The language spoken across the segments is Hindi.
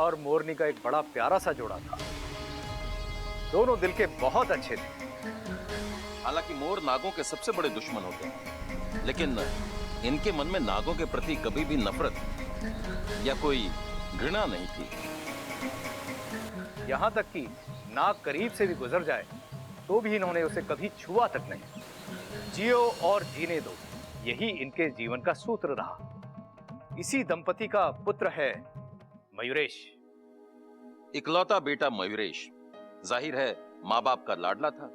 और मोरनी का एक बड़ा प्यारा सा जोड़ा था। दोनों दिल के बहुत अच्छे थे। हालांकि मोर नागों के सबसे बड़े दुश्मन होते हैं, लेकिन इनके मन में नागों के प्रति कभी भी नफरत या कोई घृणा नहीं थी। यहां तक कि नाग करीब से भी गुजर जाए तो भी इन्होंने उसे कभी छुआ तक नहीं। जियो और जीने दो, यही इनके जीवन का सूत्र रहा। इसी दंपति का पुत्र है मयूरेश। इकलौता बेटा मयूरेश जाहिर है माँ बाप का लाडला था।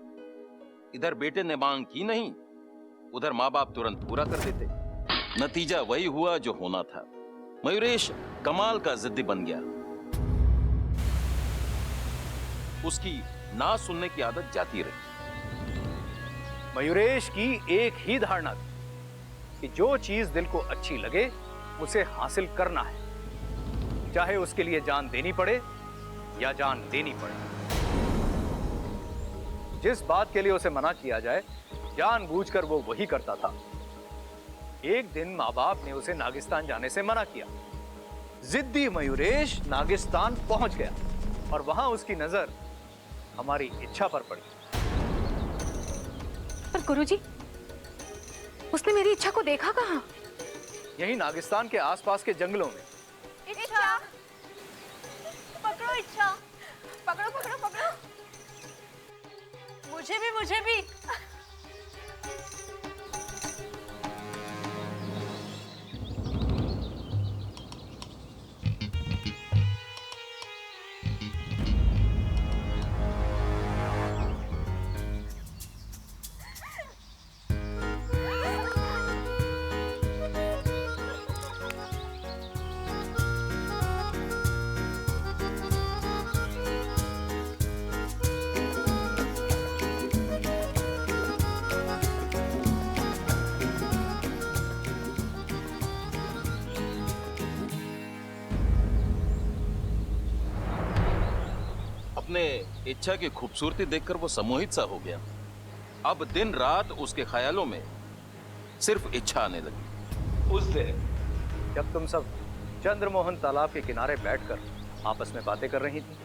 इधर बेटे ने मांग की नहीं, उधर माँ बाप तुरंत पूरा कर देते। नतीजा वही हुआ जो होना था। मयूरेश कमाल का जिद्दी बन गया। उसकी ना सुनने की आदत जाती रही। मयूरेश की एक ही धारणा थी कि जो चीज दिल को अच्छी लगे उसे हासिल करना है, चाहे उसके लिए जान देनी पड़े या जान देनी पड़े। जिस बात के लिए उसे मना किया जाए जानबूझकर वो वही करता था। एक दिन माँ बाप ने उसे नागिस्तान जाने से मना किया। जिद्दी मयूरेश नागिस्तान पहुंच गया और वहां उसकी नजर हमारी इच्छा पर पड़ी। पर गुरुजी, उसने मेरी इच्छा को देखा कहाँ? यही नागिस्तान के आसपास के जंगलों में। इच्छा, पकड़ो इच्छा, पकड़ो पकड़ो पकड़ो। मुझे भी, मुझे भी। अपने इच्छा की खूबसूरती देखकर वो सम्मोहित सा हो गया। अब दिन रात उसके ख्यालों में सिर्फ इच्छा आने लगी। उस दिन जब तुम सब चंद्रमोहन तालाब के किनारे बैठकर आपस में बातें कर रही थी,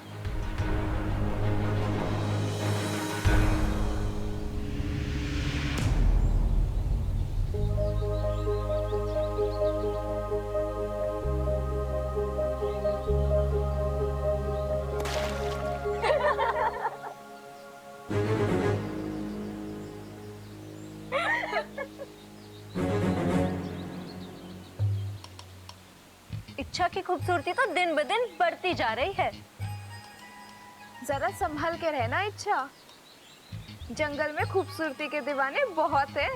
इच्छा की खूबसूरती तो दिन ब दिन बढ़ती जा रही है। जरा संभल के रहना इच्छा, जंगल में खूबसूरती के दीवाने बहुत हैं।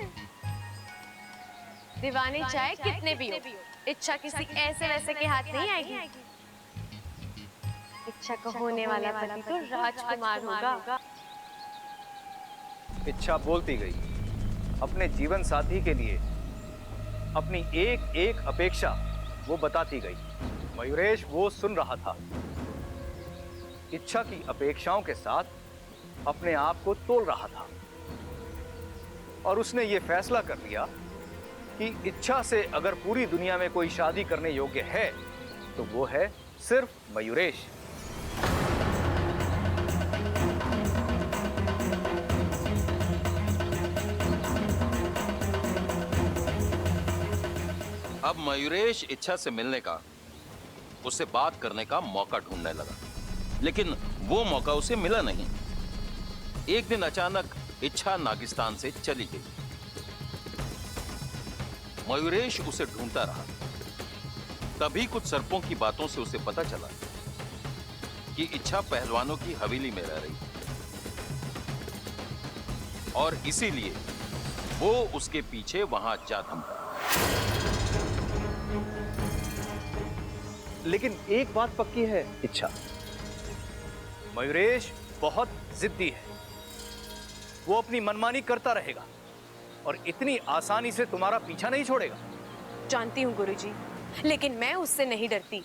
दीवाने चाहे कितने भी हो, इच्छा किसी ऐसे वैसे के हाथ नहीं आएगी। इच्छा का होने वाला पति तो राजकुमार होगा। इच्छा बोलती गई। अपने जीवन साथी के लिए अपनी एक एक अपेक्षा वो बताती गई। मयूरेश वो सुन रहा था। इच्छा की अपेक्षाओं के साथ अपने आप को तोल रहा था और उसने ये फैसला कर लिया कि इच्छा से अगर पूरी दुनिया में कोई शादी करने योग्य है तो वो है सिर्फ मयूरेश। अब मयूरेश इच्छा से मिलने का, उससे बात करने का मौका ढूंढने लगा, लेकिन वो मौका उसे मिला नहीं। एक दिन अचानक इच्छा नागिस्तान से चली गई। मयूरेश उसे ढूंढता रहा। तभी कुछ सर्पों की बातों से उसे पता चला कि इच्छा पहलवानों की हवेली में रह रही और इसीलिए वो उसके पीछे वहां जा थमा। लेकिन एक बात पक्की है इच्छा, मयूरेश बहुत जिद्दी है। वो अपनी मनमानी करता रहेगा और इतनी आसानी से तुम्हारा पीछा नहीं छोड़ेगा। जानती हूँ गुरुजी, लेकिन मैं उससे नहीं डरती।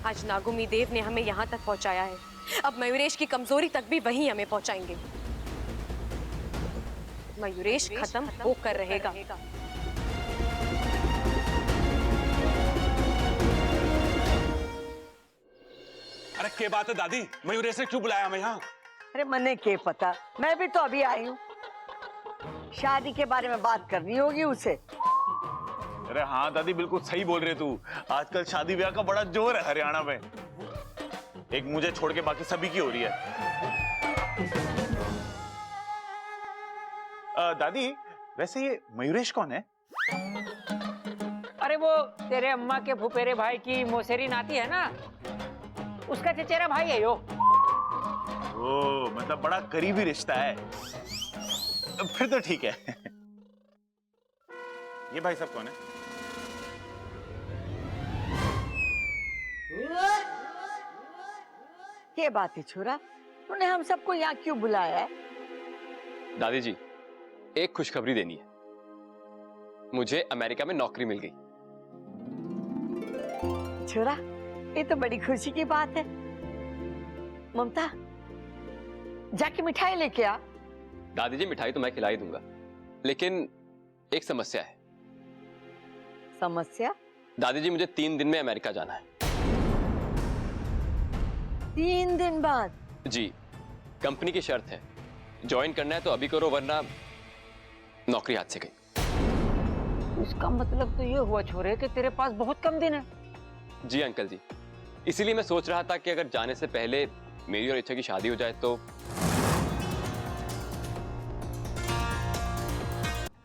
आज नागुमी देव ने हमें यहाँ तक पहुँचाया है, अब मयूरेश की कमजोरी तक भी वही हमें पहुँचाएंगे। मयूरेश खत्म होकर रहेगा। के बात है दादी, मयूरेश ने क्यों बुलाया हमें यहाँ? अरे मने के पता, मैं भी तो अभी आई हूँ। शादी के बारे में बात करनी होगी उसे। अरे हाँ दादी, बिल्कुल सही बोल रहे तू। आजकल शादी ब्याह का बड़ा जोर है हरियाणा में। एक मुझे छोड़ के बाकी सभी की हो रही है। दादी, वैसे ये मयूरेश कौन है? अरे वो तेरे अम्मा के फुफेरे भाई की मौसेरी नाती है ना, उसका चचेरा भाई है यो। ओ, मतलब बड़ा करीबी रिश्ता है। फिर तो ठीक है। ये भाई साहब कौन है? क्या बात है छोरा, तूने हम सबको यहाँ क्यों बुलाया है? दादी जी, एक खुशखबरी देनी है। मुझे अमेरिका में नौकरी मिल गई। छोरा, ये तो बड़ी खुशी की बात है। ममता, जाके मिठाई लेके आ। दादी जी, मिठाई तो मैं खिला ही दूंगा, लेकिन एक समस्या है। समस्या? दादी जी, मुझे 3 दिन में अमेरिका जाना है। 3 दिन बाद? जी, कंपनी की शर्त है, ज्वाइन करना है तो अभी करो, वरना नौकरी हाथ से गई। उसका मतलब तो ये हुआ छोरे कि तेरे पास बहुत कम दिन है। जी अंकल जी, इसीलिए मैं सोच रहा था कि अगर जाने से पहले मेरी और इच्छा की शादी हो जाए तो।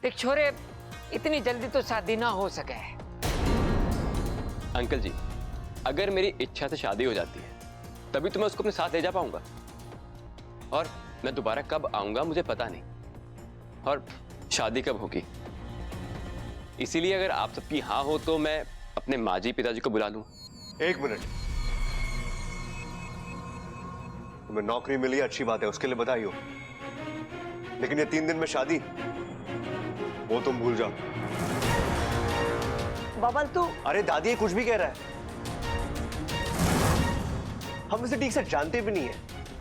देख छोरे, इतनी जल्दी तो शादी ना हो सके। अंकल जी, अगर मेरी इच्छा से शादी हो जाती है तभी तो मैं उसको अपने साथ ले जा पाऊंगा, और मैं दोबारा कब आऊंगा मुझे पता नहीं, और शादी कब होगी। इसीलिए अगर आप सबकी हाँ हो तो मैं अपने माजी पिताजी को बुला लूं। 1 मिनट, तुम्हें नौकरी मिली, अच्छी बात है, उसके लिए बधाई हो। लेकिन ये 3 दिन में शादी, वो तुम भूल जाओ। बबल तू। अरे दादी, ये कुछ भी कह रहा है। हम इसे ठीक से जानते भी नहीं है,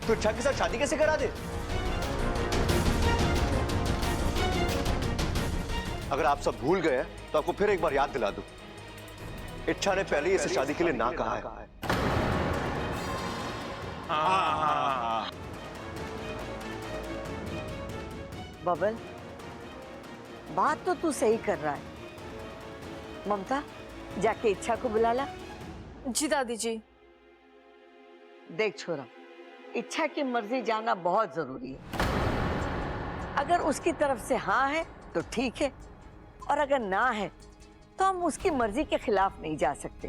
तो इच्छा के साथ शादी कैसे करा दे? अगर आप सब भूल गए हैं तो आपको फिर एक बार याद दिला दूं। इच्छा ने पहले ही इसे शादी के लिए ना कहा है। बबल, बात तो तू सही कर रहा है। ममता, जाके इच्छा को बुला ला। जी दादी जी। देख छोरा, इच्छा की मर्जी जानना बहुत जरूरी है। अगर उसकी तरफ से हाँ है तो ठीक है, और अगर ना है तो हम उसकी मर्जी के खिलाफ नहीं जा सकते।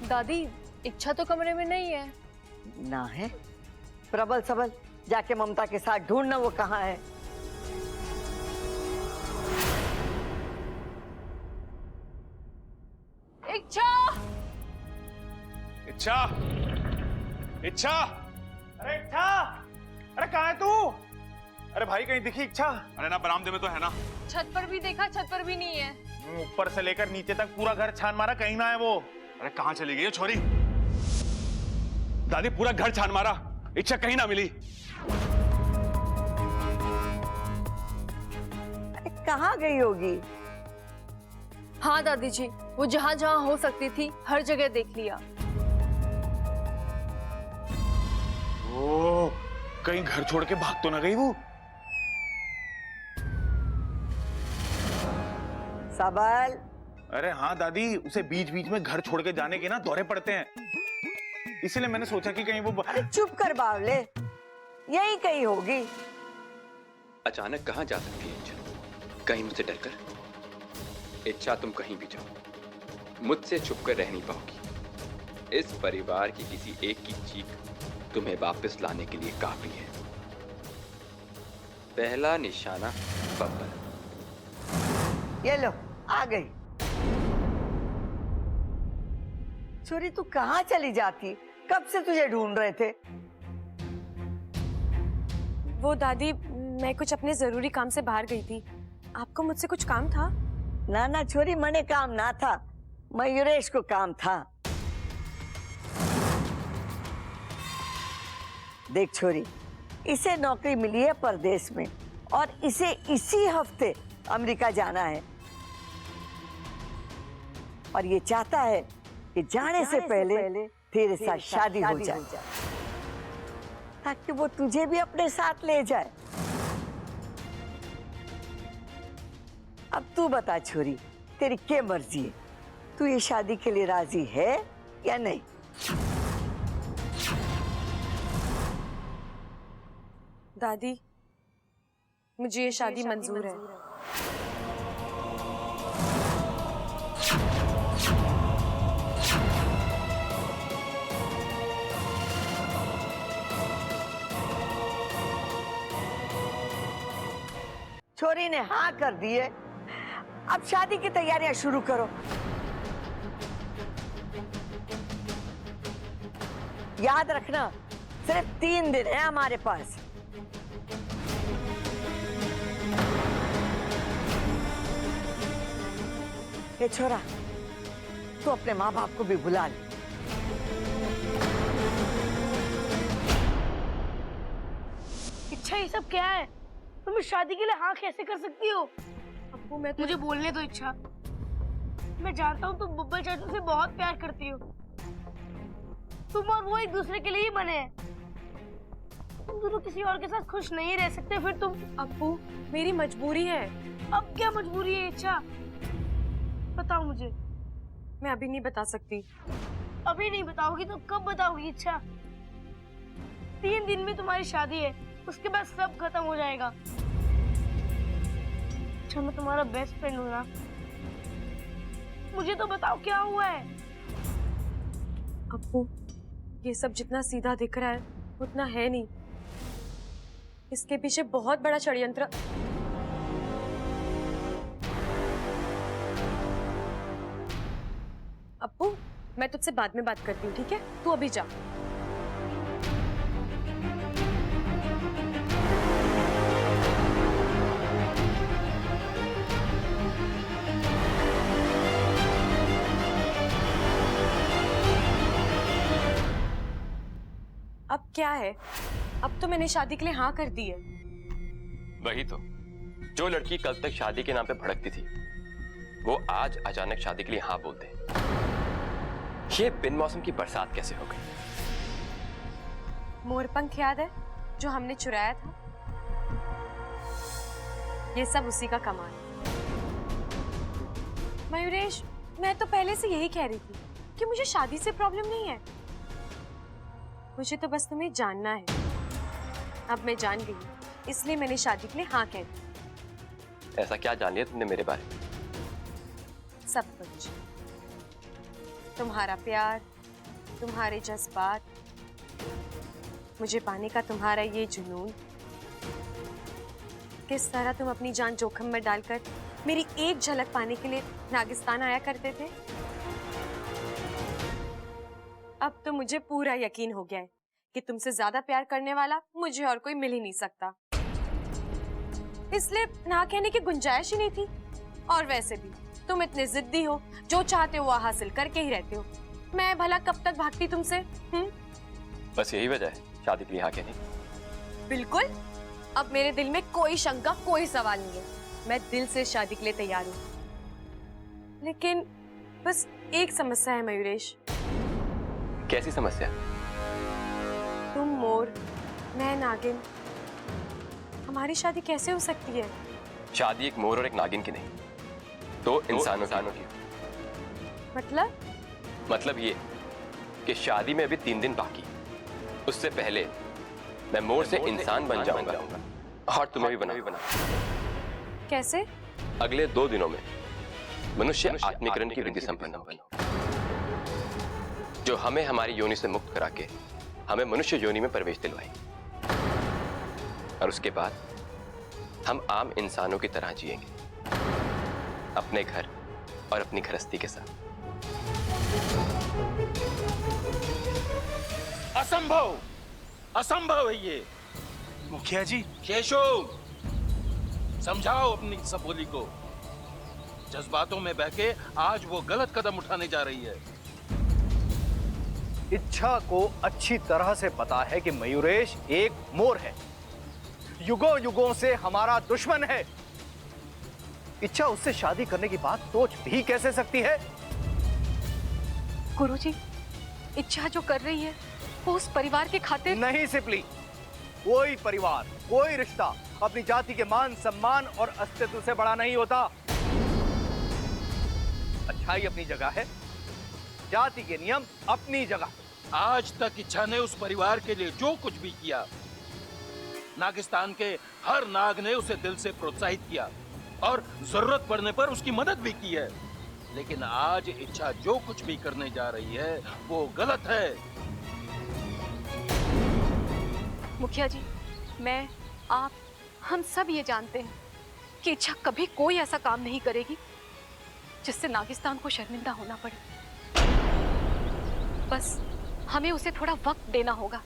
दादी, इच्छा तो कमरे में नहीं है। ना है? प्रबल सबल, जाके ममता के साथ ढूंढना वो कहाँ है। इच्छा! इच्छा! इच्छा! अरे इच्छा! अरे कहाँ है तू? अरे भाई, कहीं दिखी इच्छा? अरे ना, बरामदे में तो है ना। छत पर भी देखा, छत पर भी नहीं है। ऊपर से लेकर नीचे तक पूरा घर छान मारा, कहीं ना है वो। अरे कहाँ चली गई ये छोरी? दादी, पूरा घर छान मारा, इच्छा कहीं ना मिली। अरे कहाँ गई होगी? हाँ दादी जी, वो जहाँ जहाँ हो सकती थी हर जगह देख लिया। ओ, कहीं घर छोड़ के भाग तो ना गई वो? सबल। अरे हाँ दादी, उसे बीच बीच में घर छोड़ के जाने के ना दौरे पड़ते हैं, इसीलिए मैंने सोचा कि कहीं वो। अरे चुप कर बावले, यही कहीं होगी। अचानक कहाँ जा सकती है इच्छा? कहीं मुझसे डरकर? इच्छा, तुम कहीं भी जाओ, मुझसे छुपकर रह नहीं पाओगी। इस परिवार की किसी एक की चीख तुम्हें वापस लाने के लिए काफी है। पहला निशाना बब्बर। ये लो, आ गई। छोरी, तू कहाँ चली जाती? कब से तुझे ढूंढ रहे थे। वो दादी, मैं कुछ अपने जरूरी काम से बाहर गई थी। आपको मुझसे कुछ काम था? ना ना छोरी, मने काम ना था, मयूरेश को काम था। देख छोरी, इसे नौकरी मिली है परदेश में, और इसे इसी हफ्ते अमेरिका जाना है। और ये चाहता है कि जाने से पहले तेरे साथ शादी हो जाए, ताकि वो तुझे भी अपने साथ ले जाए। अब तू बता छोरी, तेरी क्या मर्जी है? तू ये शादी के लिए राजी है या नहीं? दादी, मुझे ये शादी मंजूर है। छोरी ने हाँ कर दी है, अब शादी की तैयारियां शुरू करो। याद रखना, सिर्फ 3 दिन है हमारे पास। ये छोरा, तू अपने माँ बाप को भी बुला ले। इच्छा, ये सब क्या है? तुम इस शादी के लिए हाँ कैसे कर सकती हो? अब्बू, मैं मुझे बोलने दो इच्छा। मैं जानता हूँ तुम बुब्बल चाचू से बहुत प्यार करती हो। तुम और वो एक दूसरे के लिए ही बने हैं। तुम दोनों किसी और के साथ खुश नहीं रह सकते, फिर तुम। अब्बू, मेरी मजबूरी है। अब क्या मजबूरी है इच्छा? बताओ मुझे। मैं अभी नहीं बता सकती। अभी नहीं बताओगी तो कब बताओगी इच्छा? 3 दिन में तुम्हारी शादी है, उसके बाद सब खत्म हो जाएगा। अच्छा, मैं तुम्हारा बेस्ट फ्रेंड हूँ ना? मुझे तो बताओ क्या हुआ है? अब्बू, ये सब जितना सीधा दिख रहा है उतना है नहीं। इसके पीछे बहुत बड़ा षड्यंत्र। अब्बू, मैं तुझसे बाद में बात करती हूँ, ठीक है? तू अभी जा। अब क्या है? अब तो मैंने शादी के लिए हाँ कर दी है। वही तो, जो लड़की कल तक शादी के नाम पे भड़कती थी, वो आज अचानक शादी के लिए हाँ बोलते। ये बिन मौसम की बरसात कैसे हो गई? मोरपंख याद है जो हमने चुराया था? ये सब उसी का कमाल है। मयूरेश, मैं तो पहले से यही कह रही थी कि मुझे शादी से प्रॉब्लम नहीं है। मुझे तो बस तुम्हें जानना है। अब मैं जान गई, इसलिए मैंने शादी के लिए हाँ कह दी। ऐसा क्या जान लिया तुमने मेरे बारे में? सब कुछ। तुम्हारा प्यार, तुम्हारे जज्बात, मुझे पाने का तुम्हारा ये जुनून, किस तरह तुम अपनी जान जोखिम में डालकर मेरी एक झलक पाने के लिए नागिस्तान आया करते थे। अब तो मुझे पूरा यकीन हो गया है कि तुमसे ज्यादा प्यार करने वाला मुझे और कोई मिल ही नहीं सकता। इसलिए ना कहने की गुंजाइश ही नहीं थी। और वैसे भी तुम इतने जिद्दी हो, जो चाहते हो वो हासिल करके ही रहते हो। मैं भला कब तक भागती तुमसे? बस यही वजह है शादी के लिए हाँ कहने की? बिल्कुल। अब मेरे दिल में कोई शंका, कोई सवाल नहीं है। मैं दिल से शादी के लिए तैयार हूँ। लेकिन बस एक समस्या है मयूरेश। कैसी समस्या? तुम मोर, मैं नागिन, हमारी शादी कैसे हो सकती है? शादी एक मोर और एक नागिन की नहीं, दो इंसानों की। मतलब ये कि शादी में अभी 3 दिन बाकी। उससे पहले मैं मोर से इंसान बन जाऊंगा और तुम्हें भी बना। कैसे? अगले 2 दिनों में मनुष्य आत्मीकरण की विधि संपन्न होगी, जो हमें हमारी योनि से मुक्त करा के हमें मनुष्य योनि में प्रवेश दिलवाएगी। और उसके बाद हम आम इंसानों की तरह जिएंगे, अपने घर और अपनी गृहस्थी के साथ। असंभव, असंभव है ये। मुखिया जी, केशव, समझाओ अपनी सबोली को। जज्बातों में बहके आज वो गलत कदम उठाने जा रही है। इच्छा को अच्छी तरह से पता है कि मयूरेश एक मोर है, युगों युगों से हमारा दुश्मन है। इच्छा उससे शादी करने की बात सोच भी कैसे सकती है? गुरुजी, इच्छा जो कर रही है वो उस परिवार के खातिर नहीं सिपली, कोई परिवार, कोई रिश्ता अपनी जाति के मान सम्मान और अस्तित्व से बड़ा नहीं होता। अच्छाई अपनी जगह है, जाति के नियम अपनी जगह। आज तक इच्छा ने उस परिवार के लिए जो कुछ भी किया, नागिस्तान के हर नाग ने उसे दिल से प्रोत्साहित किया और जरूरत पड़ने पर उसकी मदद भी की है। लेकिन आज इच्छा जो कुछ भी करने जा रही है वो गलत है। मुखिया जी, मैं, आप, हम सब ये जानते हैं कि इच्छा कभी कोई ऐसा काम नहीं करेगी जिससे नागिस्तान को शर्मिंदा होना पड़े। बस हमें उसे थोड़ा वक्त देना होगा,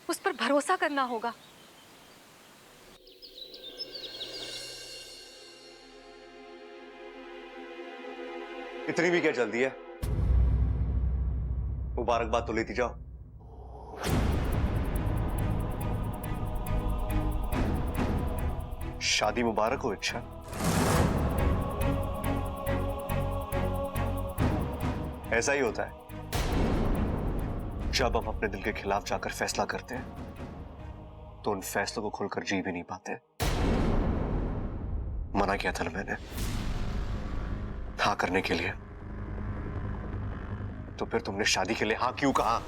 उस पर भरोसा करना होगा। इतनी भी क्या जल्दी है? मुबारकबाद तो लेती जाओ। शादी मुबारक हो इच्छा। ऐसा ही होता है जब हम अपने दिल के खिलाफ जाकर फैसला करते हैं तो उन फैसलों को खुलकर जी भी नहीं पाते। मना किया था ना मैंने हाँ करने के लिए, तो फिर तुमने शादी के लिए हाँ क्यों कहा?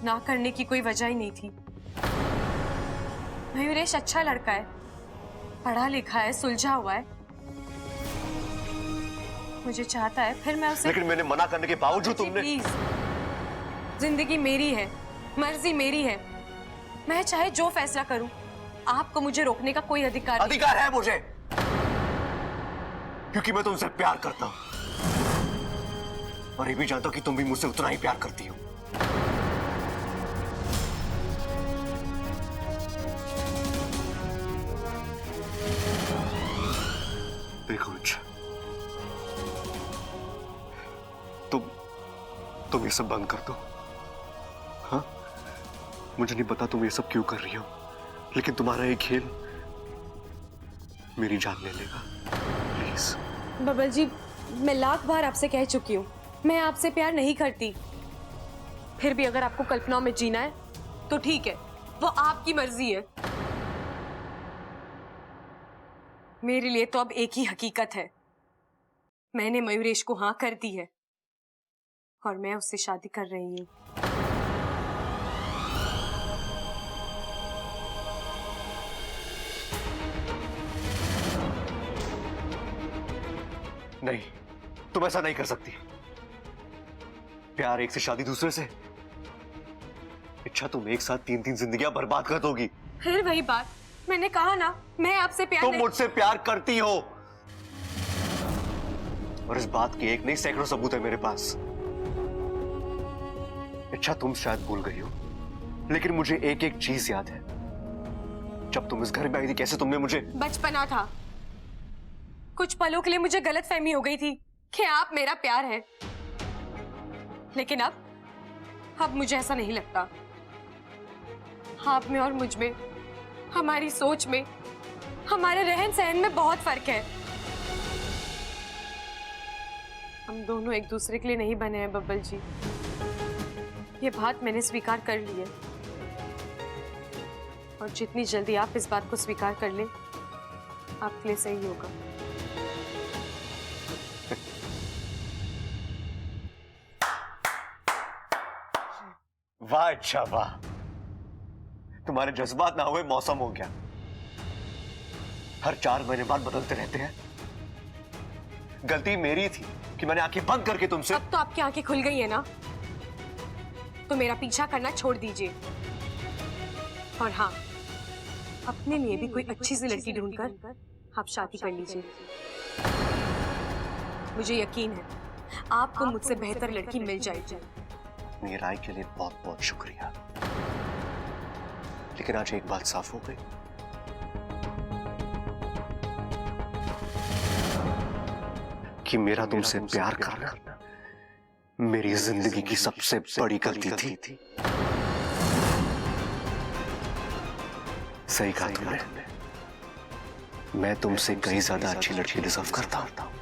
ना करने की कोई वजह ही नहीं थी। मयूरेश अच्छा लड़का है, पढ़ा लिखा है, सुलझा हुआ है, मुझे चाहता है, फिर मैं उसे। लेकिन मैंने मना करने के बावजूद तुमने। प्लीज, जिंदगी मेरी है, मर्जी मेरी है, मैं चाहे जो फैसला करूं, आपको मुझे रोकने का कोई अधिकार नहीं। अधिकार है मुझे, क्योंकि मैं तुमसे प्यार करता हूं और ये भी जानता हूं कि तुम भी मुझसे उतना ही प्यार करती हो। देखो इच्छा, तुम ये सब बंद कर दो। हाँ, मुझे नहीं पता तुम ये सब क्यों कर रही हो, लेकिन तुम्हारा ये खेल मेरी जान ले लेगा। प्लीज। बबल जी, मैं लाख बार आपसे कह चुकी हूँ, मैं आपसे प्यार नहीं करती। फिर भी अगर आपको कल्पनाओं में जीना है तो ठीक है, वो आपकी मर्जी है। मेरे लिए तो अब एक ही हकीकत है, मैंने मयूरेश को हाँ कर दी है और मैं उससे शादी कर रही हूँ। नहीं, तुम ऐसा नहीं कर सकती। प्यार एक से, शादी दूसरे से। इच्छा, तुम एक साथ 3-3 जिंदगियां बर्बाद कर दोगी। फिर वही बात, मैंने कहा ना, मैं आपसे प्यार तुम नहीं। मुझसे प्यार करती हो और इस बात के एक नहीं सैकड़ों सबूत है मेरे पास। इच्छा, तुम शायद भूल गई हो, लेकिन मुझे एक एक चीज याद है। जब तुम इस घर में आई थी, कैसे तुमने मुझे। बचपना था, कुछ पलों के लिए मुझे गलतफहमी हो गई थी कि आप मेरा प्यार है, लेकिन अब मुझे ऐसा नहीं लगता। आप में और मुझ में, हमारी सोच में, हमारे रहन सहन में बहुत फर्क है। हम दोनों एक दूसरे के लिए नहीं बने हैं बब्बल जी, ये बात मैंने स्वीकार कर ली है और जितनी जल्दी आप इस बात को स्वीकार कर लें, आपके लिए सही होगा। वाह इच्छा, वाह, तुम्हारे जज्बात ना हुए मौसम हो गया। हर 4 महीने बाद बदलते रहते हैं। गलती मेरी थी कि मैंने आंखें बंद करके तुमसे। अब तो आपकी आंखें खुल गई है ना, तो मेरा पीछा करना छोड़ दीजिए और हाँ, अपने लिए भी कोई अच्छी सी लड़की ढूंढकर आप शादी कर लीजिए। मुझे यकीन है आपको मुझसे बेहतर लड़की मिल जाएगी। मेरी राय के लिए बहुत बहुत शुक्रिया, लेकिन आज एक बात साफ हो गई, कि मेरा तुमसे प्यार करना मेरी जिंदगी की सबसे बड़ी गलती थी। सही कहा तुमने, मैं तुमसे कहीं ज्यादा अच्छी लड़की डिजर्व करता हूं।